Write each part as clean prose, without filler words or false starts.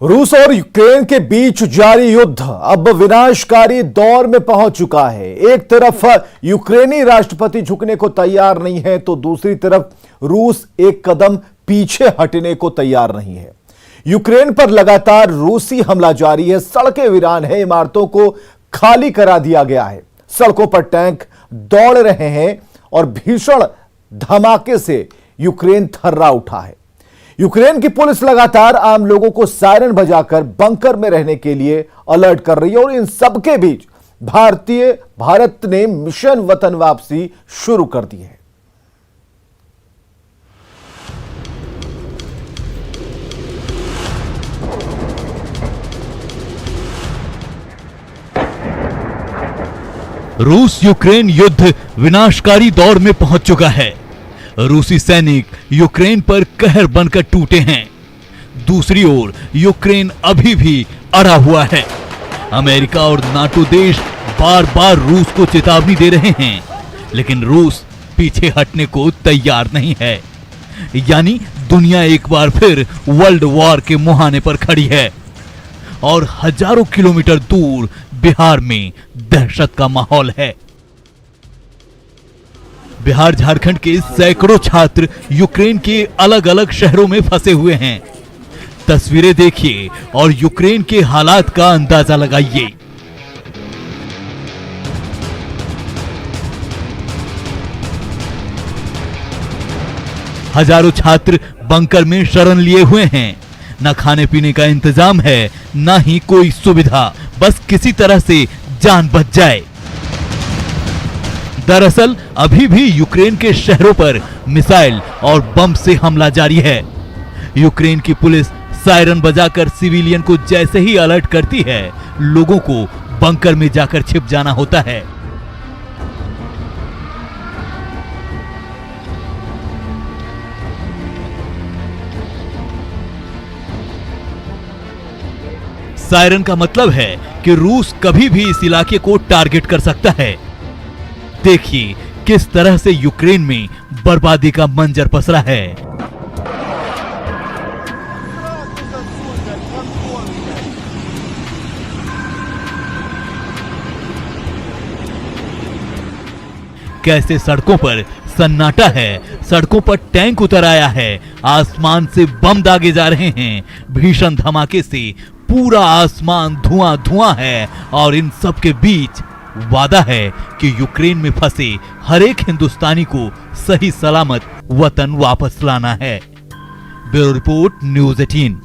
रूस और यूक्रेन के बीच जारी युद्ध अब विनाशकारी दौर में पहुंच चुका है। एक तरफ यूक्रेनी राष्ट्रपति झुकने को तैयार नहीं है तो दूसरी तरफ रूस एक कदम पीछे हटने को तैयार नहीं है। यूक्रेन पर लगातार रूसी हमला जारी है। सड़कें वीरान है, इमारतों को खाली करा दिया गया है, सड़कों पर टैंक दौड़ रहे हैं और भीषण धमाके से यूक्रेन थर्रा उठा है। यूक्रेन की पुलिस लगातार आम लोगों को सायरन बजाकर बंकर में रहने के लिए अलर्ट कर रही है और इन सबके बीच भारत ने मिशन वतन वापसी शुरू कर दी है। रूस यूक्रेन युद्ध विनाशकारी दौर में पहुंच चुका है। रूसी सैनिक यूक्रेन पर कहर बनकर टूटे हैं। दूसरी ओर यूक्रेन अभी भी अड़ा हुआ है। अमेरिका और नाटो देश बार बार रूस को चेतावनी दे रहे हैं, लेकिन रूस पीछे हटने को तैयार नहीं है। यानी दुनिया एक बार फिर वर्ल्ड वॉर के मुहाने पर खड़ी है और हजारों किलोमीटर दूर बिहार में दहशत का माहौल है। बिहार झारखंड के सैकड़ों छात्र यूक्रेन के अलग अलग शहरों में फंसे हुए हैं। तस्वीरें देखिए और यूक्रेन के हालात का अंदाजा लगाइए। हजारों छात्र बंकर में शरण लिए हुए हैं। न खाने पीने का इंतजाम है, न ही कोई सुविधा, बस किसी तरह से जान बच जाए। दरअसल अभी भी यूक्रेन के शहरों पर मिसाइल और बम से हमला जारी है। यूक्रेन की पुलिस सायरन बजाकर सिविलियन को जैसे ही अलर्ट करती है, लोगों को बंकर में जाकर छिप जाना होता है। सायरन का मतलब है कि रूस कभी भी इस इलाके को टारगेट कर सकता है। देखिए किस तरह से यूक्रेन में बर्बादी का मंजर पसरा है। कैसे सड़कों पर सन्नाटा है, सड़कों पर टैंक उतर आया है, आसमान से बम दागे जा रहे हैं। भीषण धमाके से पूरा आसमान धुआं धुआं है और इन सब के बीच वादा है कि यूक्रेन में फंसे हर एक हिंदुस्तानी को सही सलामत वतन वापस लाना है। Bureau report, news 18।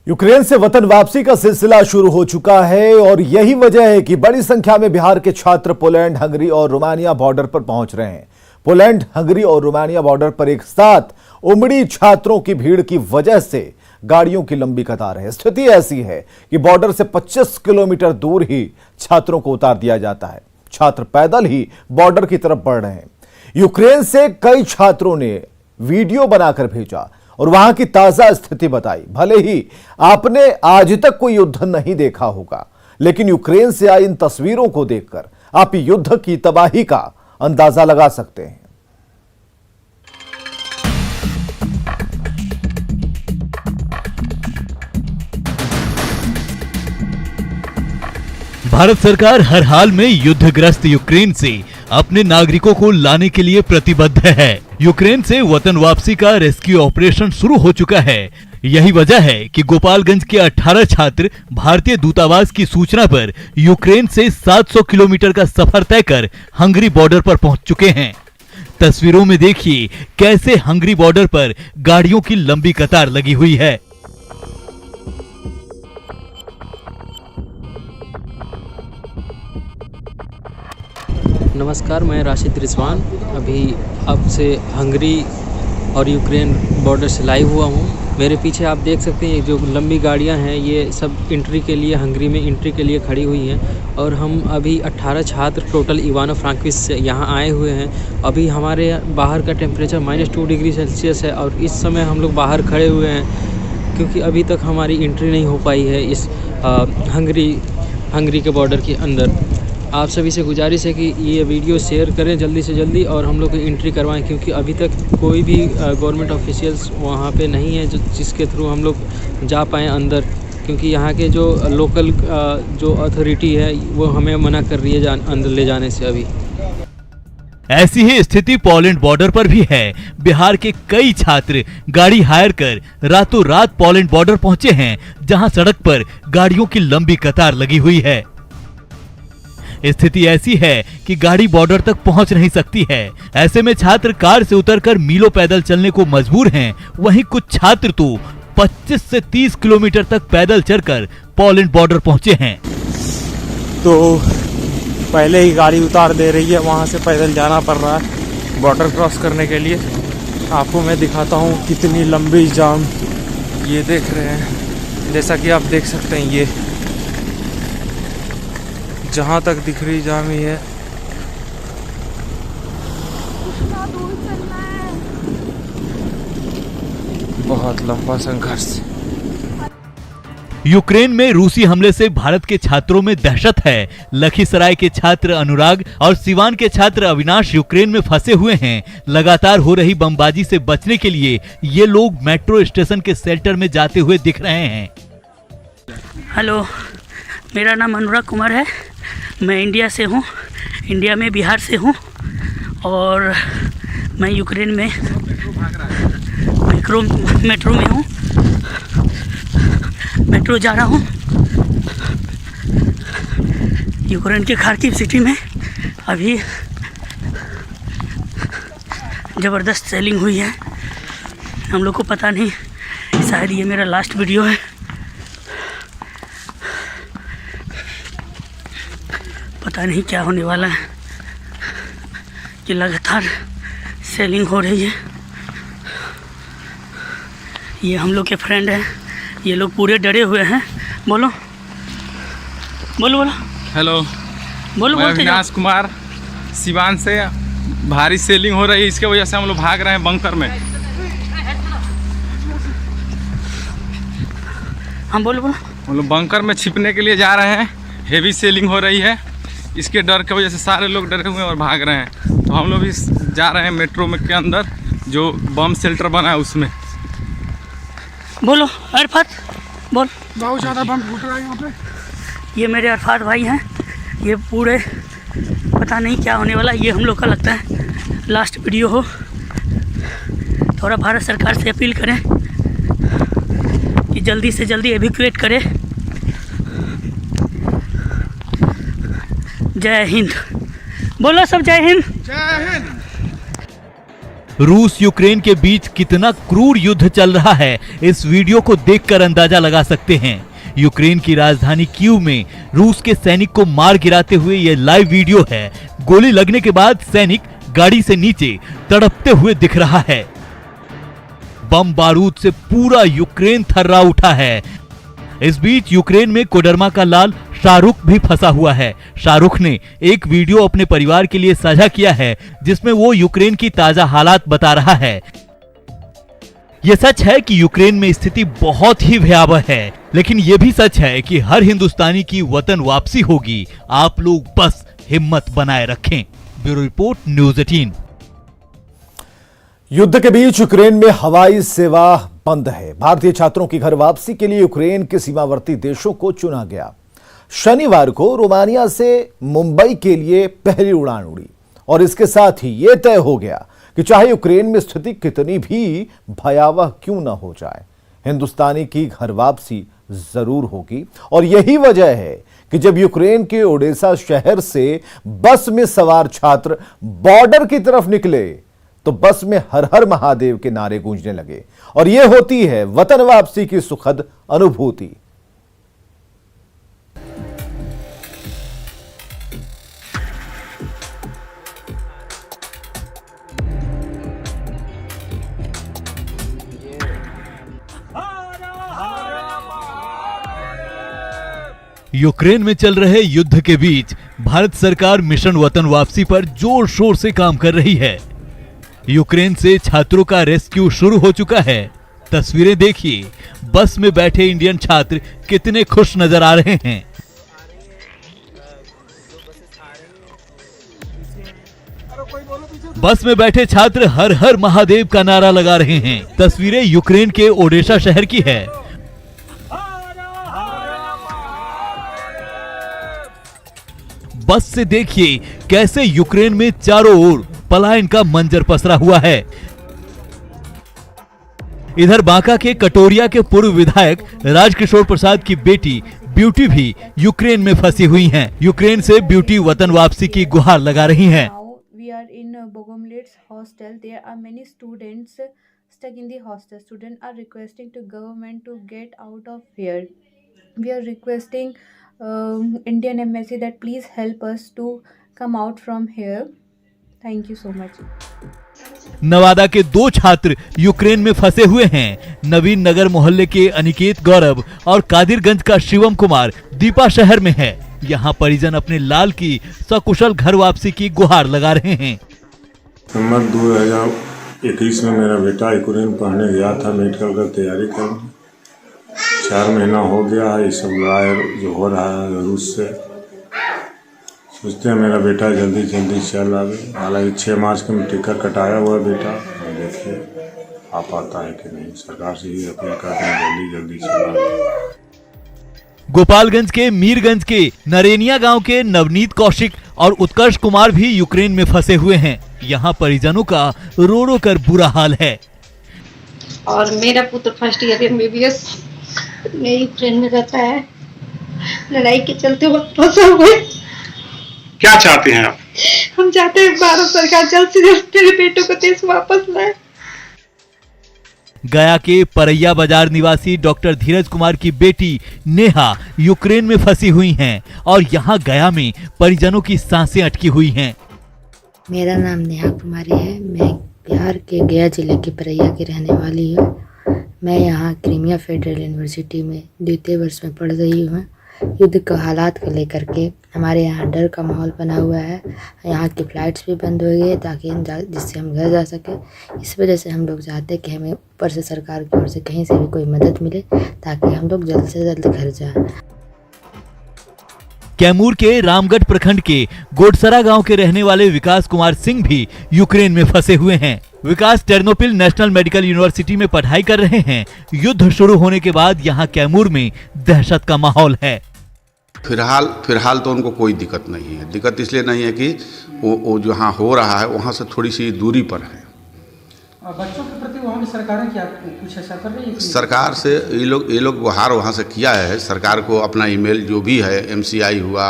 यूक्रेन से वतन वापसी का सिलसिला शुरू हो चुका है और यही वजह है कि बड़ी संख्या में बिहार के छात्र पोलैंड, हंगरी और रोमानिया बॉर्डर पर पहुंच रहे हैं। पोलैंड, हंगरी और रोमानिया बॉर्डर पर एक साथ उमड़ी छात्रों की भीड़ की वजह से गाड़ियों की लंबी कतार है। स्थिति ऐसी है कि बॉर्डर से 25 किलोमीटर दूर ही छात्रों को उतार दिया जाता है। छात्र पैदल ही बॉर्डर की तरफ बढ़ रहे हैं। यूक्रेन से कई छात्रों ने वीडियो बनाकर भेजा और वहां की ताजा स्थिति बताई। भले ही आपने आज तक कोई युद्ध नहीं देखा होगा, लेकिन यूक्रेन से आई इन तस्वीरों को देखकर आप युद्ध की तबाही का अंदाजा लगा सकते हैं। भारत सरकार हर हाल में युद्धग्रस्त यूक्रेन से अपने नागरिकों को लाने के लिए प्रतिबद्ध है। यूक्रेन से वतन वापसी का रेस्क्यू ऑपरेशन शुरू हो चुका है। यही वजह है कि गोपालगंज के 18 छात्र भारतीय दूतावास की सूचना पर यूक्रेन से 700 किलोमीटर का सफर तय कर हंगरी बॉर्डर पर पहुंच चुके हैं। तस्वीरों में देखिए कैसे हंगरी बॉर्डर पर गाड़ियों की लंबी कतार लगी हुई है। नमस्कार, मैं राशिद रिजवान अभी अब से हंगरी और यूक्रेन बॉर्डर से लाइव हुआ हूँ। मेरे पीछे आप देख सकते हैं जो लंबी गाड़ियाँ हैं, ये सब एंट्री के लिए, हंगरी में एंट्री के लिए खड़ी हुई हैं। और हम अभी 18 छात्र टोटल इवानो फ्रांकोविच से यहाँ आए हुए हैं। अभी हमारे बाहर का टेम्परेचर -2 डिग्री सेल्सियस है और इस समय हम लोग बाहर खड़े हुए हैं क्योंकि अभी तक हमारी एंट्री नहीं हो पाई है इस हंगरी के बॉर्डर के अंदर। आप सभी से गुजारिश है कि ये वीडियो शेयर करें जल्दी से जल्दी और हम लोग को एंट्री करवाएं, क्योंकि अभी तक कोई भी गवर्नमेंट ऑफिशियल्स वहाँ पे नहीं है जिसके थ्रू हम लोग जा पाएँ अंदर, क्योंकि यहाँ के जो लोकल जो अथॉरिटी है वो हमें मना कर रही है अंदर ले जाने से अभी। ऐसी ही स्थिति पोलैंड बॉर्डर पर भी है। बिहार के कई छात्र गाड़ी हायर कर रातों रात पोलैंड बॉर्डर पहुंचे हैं, जहां सड़क पर गाड़ियों की लंबी कतार लगी हुई है। स्थिति ऐसी है कि गाड़ी बॉर्डर तक पहुंच नहीं सकती है। ऐसे में छात्र कार से उतरकर मीलों पैदल चलने को मजबूर हैं। वहीं कुछ छात्र तो 25 से 30 किलोमीटर तक पैदल चलकर पोलैंड बॉर्डर पहुंचे हैं। तो पहले ही गाड़ी उतार दे रही है, वहाँ से पैदल जाना पड़ रहा है बॉर्डर क्रॉस करने के लिए। आपको मैं दिखाता हूँ कितनी लंबी जाम, ये देख रहे हैं, जैसा कि आप देख सकते हैं, ये जहाँ तक दिख रही जाम ही है। बहुत लंबा संघर्ष। यूक्रेन में रूसी हमले से भारत के छात्रों में दहशत है। लखीसराय के छात्र अनुराग और सिवान के छात्र अविनाश यूक्रेन में फंसे हुए हैं। लगातार हो रही बमबाजी से बचने के लिए ये लोग मेट्रो स्टेशन के शेल्टर में जाते हुए दिख रहे हैं। हेलो, मेरा नाम अनुराग कुमार है। मैं इंडिया से हूँ, इंडिया में बिहार से हूँ और मैं यूक्रेन में मेट्रो में हूँ, मेट्रो जा रहा हूँ। यूक्रेन के खार्किव सिटी में अभी ज़बरदस्त सेलिंग हुई है। हम लोग को पता नहीं, शायद ये मेरा लास्ट वीडियो है। पता नहीं क्या होने वाला है कि लगातार सेलिंग हो रही है। ये हम लोग के फ्रेंड हैं, ये लोग पूरे डरे हुए हैं। बोलो बोलो बोलो। हेलो, बोलो मैं बोलते जाओ। अविनाश कुमार सिवान से। भारी सेलिंग हो रही है, इसके वजह से हम लोग भाग रहे हैं बंकर में। हम बोलो बोलो। हम लोग बंकर में छिपने के लिए जा रहे हैं। हेवी सेलिंग हो रही है, इसके डर की वजह से सारे लोग डरे हुए हैं और भाग रहे हैं। तो हम लोग भी जा रहे हैं मेट्रो में के अंदर, जो बम शेल्टर बना है उसमें। बोलो अरफात बोल। बहुत ज़्यादा बम फूट रहा है यहाँ पे। ये मेरे अरफात भाई हैं। ये पूरे पता नहीं क्या होने वाला। ये हम लोग का लगता है लास्ट वीडियो हो। थोड़ा भारत सरकार से अपील करें कि जल्दी से जल्दी एवैक्यूएट करे। जय हिंद। बोलो सब जय हिंद। जय हिंद। रूस यूक्रेन के बीच कितना क्रूर युद्ध चल रहा है, इस वीडियो को देखकर अंदाजा लगा सकते हैं। यूक्रेन की राजधानी कीव में रूस के सैनिक को मार गिराते हुए यह लाइव वीडियो है। गोली लगने के बाद सैनिक गाड़ी से नीचे तड़पते हुए दिख रहा है। बम बारूद से पूरा यूक्रेन थर्रा उठा है। इस बीच यूक्रेन में कोडरमा का लाल शाहरुख भी फंसा हुआ है। शाहरुख ने एक वीडियो अपने परिवार के लिए साझा किया है, जिसमें वो यूक्रेन की ताजा हालात बता रहा है। यह सच है कि यूक्रेन में स्थिति बहुत ही भयावह है, लेकिन यह भी सच है कि हर हिंदुस्तानी की वतन वापसी होगी। आप लोग बस हिम्मत बनाए रखें। Bureau report, news 18। युद्ध के बीच यूक्रेन में हवाई सेवा बंद है। भारतीय छात्रों की घर वापसी के लिए यूक्रेन के सीमावर्ती देशों को चुना गया। शनिवार को रोमानिया से मुंबई के लिए पहली उड़ान उड़ी और इसके साथ ही यह तय हो गया कि चाहे यूक्रेन में स्थिति कितनी भी भयावह क्यों न हो जाए, हिंदुस्तानी की घर वापसी जरूर होगी। और यही वजह है कि जब यूक्रेन के ओडेसा शहर से बस में सवार छात्र बॉर्डर की तरफ निकले तो बस में हर हर महादेव के नारे गूंजने लगे और यह होती है वतन वापसी की सुखद अनुभूति। यूक्रेन में चल रहे युद्ध के बीच भारत सरकार मिशन वतन वापसी पर जोर शोर से काम कर रही है। यूक्रेन से छात्रों का रेस्क्यू शुरू हो चुका है। तस्वीरें देखिए, बस में बैठे इंडियन छात्र कितने खुश नजर आ रहे हैं। बस में बैठे छात्र हर हर महादेव का नारा लगा रहे हैं। तस्वीरें यूक्रेन के ओडेसा शहर की है। बस से देखिए कैसे यूक्रेन में चारों ओर पलायन का मंजर पसरा हुआ है। इधर बांका के कटोरिया के पूर्व विधायक राजकिशोर प्रसाद की बेटी ब्यूटी भी यूक्रेन में फंसी हुई हैं। यूक्रेन से ब्यूटी वतन वापसी की गुहार लगा रही हैं। We are in Bogomolets hostel. There are many students stuck in the hostel. Students are requesting to government to get out of here. We are requesting Indian embassy that please help us to come out from here. Thank you so much. Nawada के 2 छात्र Ukraine में फंसे हुए हैं। नवीन नगर मोहल्ले के अनिकेत गौरव और कादिरगंज का शिवम कुमार दीपा शहर में है। यहाँ परिजन अपने लाल की सकुशल घर वापसी की गुहार लगा रहे हैं। नवंबर 2021 में मेरा बेटा यूक्रेन पढ़ने गया था, मेडिकल का तैयारी करने। 4 महीना हो गया है। ये सब लड़ाई जो हो रहा है रूस से, सोचते हैं मेरा बेटा जल्दी चल आवे। हालांकि 6 मार्च का मैं टिकट कटाया हुआ बेटा, देखिए आ पाता है कि नहीं। सरकार से ही अपील करते हैं जल्दी चल आवे। गोपालगंज के मीरगंज के नरेनिया गांव के नवनीत कौशिक और उत्कर्ष कुमार भी यूक्रेन में फंसे हुए हैं। यहाँ परिजनों का रो रो कर बुरा हाल है। और मेरा पुत्र फर्स्ट ईयर MBBS में यूक्रेन में रहता है। लड़ाई के चलते वक्त फंसा हुए। क्या चाहते हैं आप? हम चाहते हैं भारत सरकार जल्द से जल्द मेरे बेटों को देश वापस लाए। गया के परैया बाजार निवासी डॉक्टर धीरज कुमार की बेटी नेहा यूक्रेन में फंसी हुई हैं और यहाँ गया में परिजनों की सांसें अटकी हुई हैं। मेरा नाम नेहा कुमारी है। मैं बिहार के गया जिले की परैया की रहने वाली हूँ। मैं यहाँ क्रीमिया फेडरल यूनिवर्सिटी में 2य वर्ष में पढ़ रही हूँ। युद्ध के हालात को लेकर के हमारे यहाँ डर का माहौल बना हुआ है। यहाँ की फ्लाइट्स भी बंद हो गई है ताकि जिससे हम घर जा सकें। इस वजह से हम लोग चाहते हैं कि हमें ऊपर से सरकार की ओर से कहीं से भी कोई मदद मिले ताकि हम लोग जल्द से जल्द घर जाएं। कैमूर के रामगढ़ प्रखंड के गोडसरा गांव के रहने वाले विकास कुमार सिंह भी यूक्रेन में फंसे हुए हैं। विकास टेर्नोपिल नेशनल मेडिकल यूनिवर्सिटी में पढ़ाई कर रहे हैं। युद्ध शुरू होने के बाद यहाँ कैमूर में दहशत का माहौल है। फिलहाल तो उनको कोई दिक्कत नहीं है। दिक्कत इसलिए नहीं है कि वो जहाँ हो रहा है वहाँ से थोड़ी सी दूरी पर है। बच्चों के प्रति वहाँ की सरकारें क्या कुछ ऐसा कर रही है? सरकार से ये लोग गुहार वहाँ से किया है। सरकार को अपना ईमेल जो भी है, MCI हुआ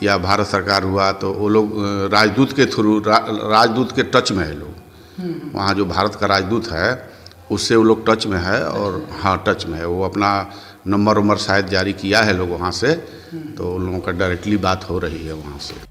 या भारत सरकार हुआ, तो वो लोग राजदूत के थ्रू, राजदूत के टच में है लोग। वहाँ जो भारत का राजदूत है उससे वो लोग टच में है। और हाँ, टच में है। वो अपना नंबर शायद जारी किया है लोग वहाँ से, तो उन लोगों का डायरेक्टली बात हो रही है वहाँ से।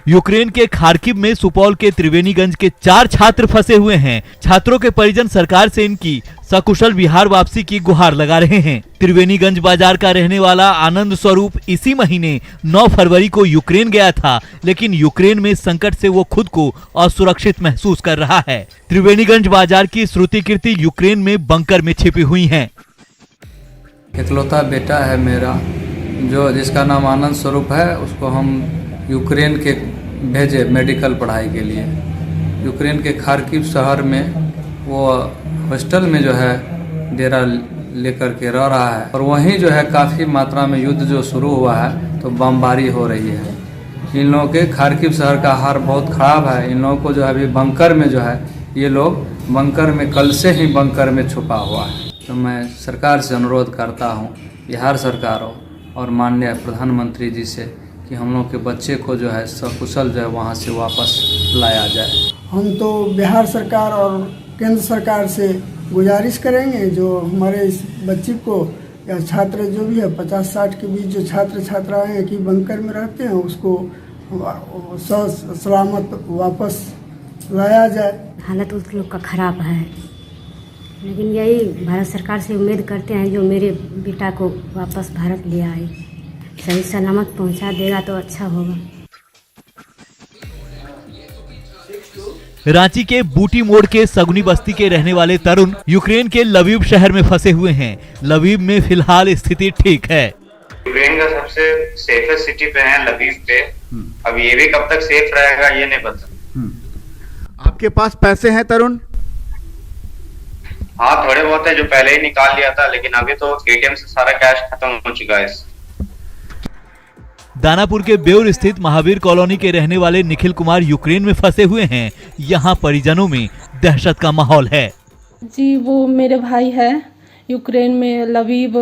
यूक्रेन के खार्किव में सुपौल के त्रिवेणीगंज के 4 छात्र फंसे हुए हैं। छात्रों के परिजन सरकार से इनकी सकुशल बिहार वापसी की गुहार लगा रहे हैं। त्रिवेणीगंज बाजार का रहने वाला आनंद स्वरूप इसी महीने 9 फरवरी को यूक्रेन गया था, लेकिन यूक्रेन में संकट से वो खुद को असुरक्षित महसूस कर रहा है। त्रिवेणीगंज बाजार की श्रुति कीर्ति यूक्रेन में बंकर में छिपी हुई है। इकलौता बेटा है मेरा, जिसका नाम आनंद स्वरूप है। उसको हम यूक्रेन के भेजे मेडिकल पढ़ाई के लिए। यूक्रेन के खार्किव शहर में वो हॉस्टल में जो है डेरा लेकर के रह रहा है। और वहीं जो है काफ़ी मात्रा में युद्ध जो शुरू हुआ है तो बमबारी हो रही है। इन लोगों के खार्किव शहर का हाल बहुत ख़राब है। इन लोगों को जो है अभी बंकर में जो है, ये लोग बंकर में कल से ही बंकर में छुपा हुआ है। तो मैं सरकार से अनुरोध करता हूँ, बिहार सरकार और माननीय प्रधानमंत्री जी से, कि हम लोग के बच्चे को जो है सकुशल जो है वहाँ से वापस लाया जाए। हम तो बिहार सरकार और केंद्र सरकार से गुजारिश करेंगे, जो हमारे इस बच्ची को या छात्र जो भी है 50-60 के बीच जो छात्र छात्राएं हैं कि बंकर में रहते हैं, उसको सलामत वापस लाया जाए। हालत उस लोग का खराब है, लेकिन यही भारत सरकार से उम्मीद करते हैं जो मेरे बेटा को वापस भारत ले आए, सही सलामत पहुंचा देगा तो अच्छा होगा। रांची के बूटी मोड़ के सगुनी बस्ती के रहने वाले तरुण यूक्रेन के लवीव शहर में फंसे हुए हैं। लवीव में फिलहाल स्थिति ठीक है। यूक्रेन का सबसे सेफेस्ट सिटी पे है लवीव पे। अब ये भी कब तक सेफ रहेगा ये नहीं पता। आपके पास पैसे हैं तरुण? हाँ, थोड़े बहुत है जो पहले ही निकाल लिया था, लेकिन अभी तो एटीएम से सारा कैश खत्म हो चुका है। दानापुर के बेउर स्थित महावीर कॉलोनी के रहने वाले निखिल कुमार यूक्रेन में फंसे हुए हैं। यहाँ परिजनों में दहशत का माहौल है। जी, वो मेरे भाई है यूक्रेन में, लवीव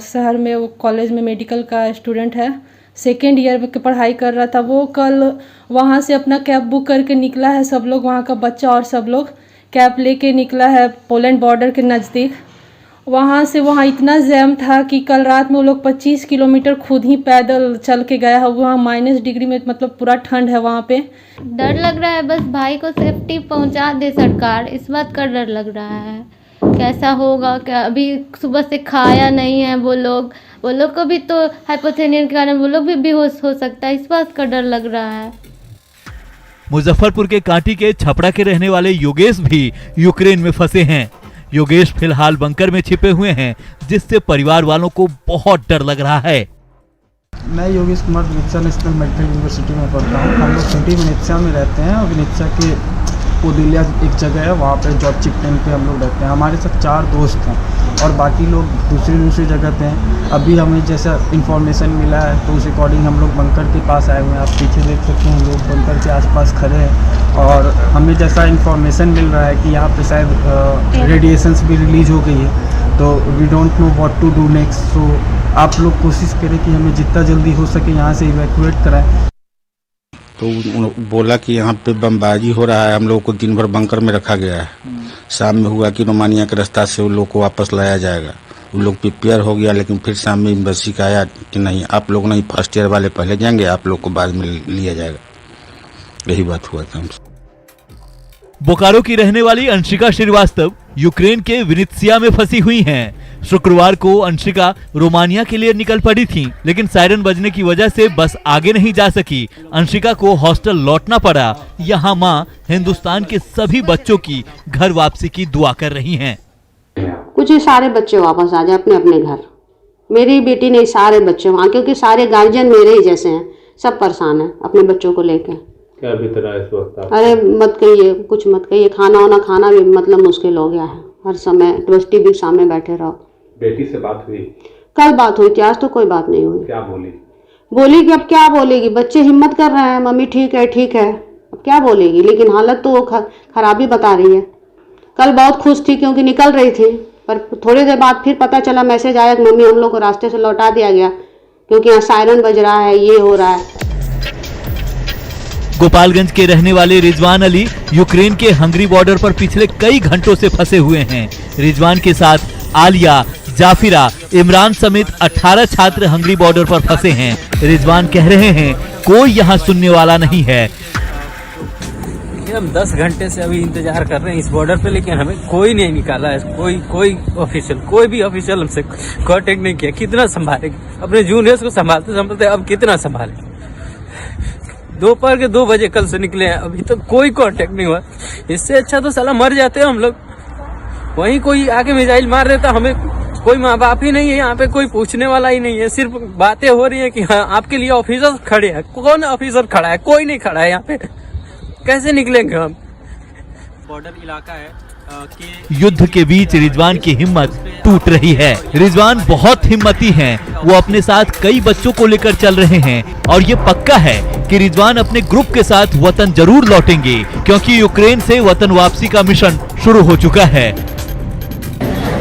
शहर में, वो कॉलेज में मेडिकल का स्टूडेंट है, सेकेंड ईयर की पढ़ाई कर रहा था। वो कल वहाँ से अपना कैब बुक करके निकला है, सब लोग वहाँ का बच्चा और सब लोग कैब लेके निकला है पोलैंड बॉर्डर के नज़दीक। वहाँ से वहाँ इतना जैम था कि कल रात में वो लोग 25 किलोमीटर खुद ही पैदल चल के गया है। वहाँ -डिग्री में, मतलब पूरा ठंड है वहाँ पे। डर लग रहा है, बस भाई को सेफ्टी पहुँचा दे सरकार, इस बात का डर लग रहा है। कैसा होगा क्या, अभी सुबह से खाया नहीं है वो लोग को भी तो हाइपोथेनिया के कारण वो लोग भी बेहोश हो सकता है, इस बात का डर लग रहा है। मुजफ्फरपुर के कांटी के छपड़ा के रहने वाले योगेश भी यूक्रेन में फंसे हैं। योगेश फिलहाल बंकर में छिपे हुए हैं, जिससे परिवार वालों को बहुत डर लग रहा है। मैं Yogesh Kumar Vinnytsia national medical university में पढ़ता हूँ। हम लोग सिटी विनित्सा में रहते हैं और विनित्सा के पोदिलिया एक जगह है, वहाँ पे जॉब चिकटेन पे हम लोग रहते हैं। हमारे साथ 4 दोस्त हैं और बाकी लोग दूसरी जगह पे हैं। अभी हमें जैसा इन्फॉर्मेशन मिला है तो उस अकॉर्डिंग हम लोग बंकर के पास आए हुए हैं। आप पीछे देख सकते हैं, लोग बंकर के आसपास खड़े हैं और हमें जैसा इन्फॉर्मेशन मिल रहा है कि यहाँ पे शायद रेडिएशंस भी रिलीज हो गई है, तो we don't know what to do next. So आप लोग कोशिश करें कि हमें जितना जल्दी हो सके यहाँ से इवैक्यूएट कराएं। तो बोला कि यहाँ पे बमबाजी हो रहा है, हम लोग को दिन भर बंकर में रखा गया है। शाम में हुआ कि रोमानिया के रास्ता से उन लोग को वापस लाया जाएगा। उन लोग प्रिपेयर हो गया, लेकिन फिर शाम में एम्बेसी का आया कि नहीं, आप लोग नहीं, फर्स्ट ईयर वाले पहले जाएंगे, आप लोग को बाद में लिया जाएगा। यही बात हुआ था हमसे। बोकारो की रहने वाली अंशिका श्रीवास्तव यूक्रेन के विनित्सिया में फंसी हुई हैं। शुक्रवार को अंशिका रोमानिया के लिए निकल पड़ी थी, लेकिन सायरन बजने की वजह से बस आगे नहीं जा सकी। अंशिका को हॉस्टल लौटना पड़ा। यहाँ माँ हिंदुस्तान के सभी बच्चों की घर वापसी की दुआ कर रही हैं। कुछ सारे बच्चे वापस आ जाए अपने अपने घर। मेरी बेटी नहीं, सारे बच्चे वहाँ, क्योंकि सारे गार्जियन मेरे ही जैसे हैं, सब परेशान हैं अपने बच्चों को लेकर। क्या बीत रहा है इस वक्त? अरे मत कहिए, कुछ मत कहिए। खाना वाना खाना भी मतलब मुश्किल हो गया है। हर समय ट्रस्टी भी सामने बैठे रहो। बेटी से बात हुई? कल बात हुई थी, आज तो कोई बात नहीं हुई। क्या बोली? बोली कि अब क्या बोलेगी, बच्चे हिम्मत कर रहे हैं, मम्मी ठीक है ठीक है, अब क्या बोलेगी, लेकिन हालत तो खराबी बता रही है। कल बहुत खुश थी क्योंकि निकल रही थी, पर थोड़ी देर बाद फिर पता चला, मैसेज आया कि मम्मी हम लोग को रास्ते से लौटा दिया गया क्योंकि यहाँ सायरन बज रहा है, ये हो रहा है। गोपालगंज के रहने वाले रिजवान अली यूक्रेन के हंगरी बॉर्डर पर पिछले कई घंटों से फंसे हुए हैं। रिजवान के साथ आलिया, जाफिरा, इमरान समेत 18 छात्र हंगरी बॉर्डर पर फंसे हैं। रिजवान कह रहे हैं कोई यहाँ सुनने वाला नहीं है। हम 10 घंटे से अभी इंतजार कर रहे हैं इस बॉर्डर पे, लेकिन हमें कोई नहीं निकाला है। कोई ऑफिशियल, कोई भी ऑफिशियल हमसे कांटेक्ट नहीं किया। कितना संभालेंगे अपने जूनियर्स को, संभालते अब कितना संभालेंगे। दोपहर के 2 बजे कल से निकले हैं, अभी तक कोई कांटेक्ट नहीं हुआ। इससे अच्छा तो साला मर जाते हैं हम लोग। वहीं कोई आके मिसाइल मार देता, हमें कोई माँ बाप ही नहीं है यहाँ पे, कोई पूछने वाला ही नहीं है। सिर्फ बातें हो रही है कि हाँ आपके लिए ऑफिसर खड़े हैं। कौन ऑफिसर खड़ा है? कोई नहीं खड़ा है यहाँ पे। कैसे निकलेंगे हम? बॉर्डर इलाका है युद्ध के बीच रिजवान की हिम्मत टूट रही है। रिजवान बहुत हिम्मती हैं। वो अपने साथ कई बच्चों को लेकर चल रहे हैं और ये पक्का है कि रिजवान अपने ग्रुप के साथ वतन जरूर लौटेंगे, क्योंकि यूक्रेन से वतन वापसी का मिशन शुरू हो चुका है।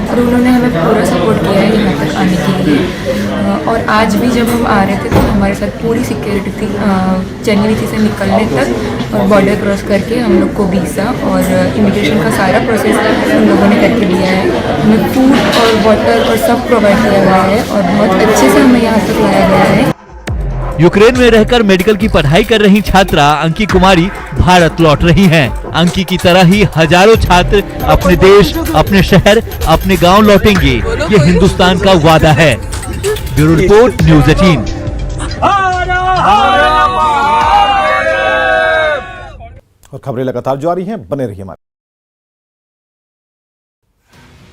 और उन्होंने हमें पूरा सपोर्ट किया है यहाँ तक आने के लिए। और आज भी जब हम आ रहे थे तो हमारे साथ पूरी सिक्योरिटी थी जनवरी से निकलने तक, और बॉर्डर क्रॉस करके हम लोग को वीज़ा और इमिग्रेशन का सारा प्रोसेस उन लोगों ने करके दिया है। हमें फूड और वाटर और सब प्रोवाइड किया गया है और बहुत अच्छे से हमें यहाँ तक लाया गया है। यूक्रेन में रहकर मेडिकल की पढ़ाई कर रही छात्रा अंकी कुमारी भारत लौट रही हैं। अंकी की तरह ही हजारों छात्र अपने देश, अपने शहर, अपने गांव लौटेंगे। ये हिंदुस्तान का वादा है। Bureau report, news 18। और खबरें लगातार जारी हैं, बने रहिए हमारे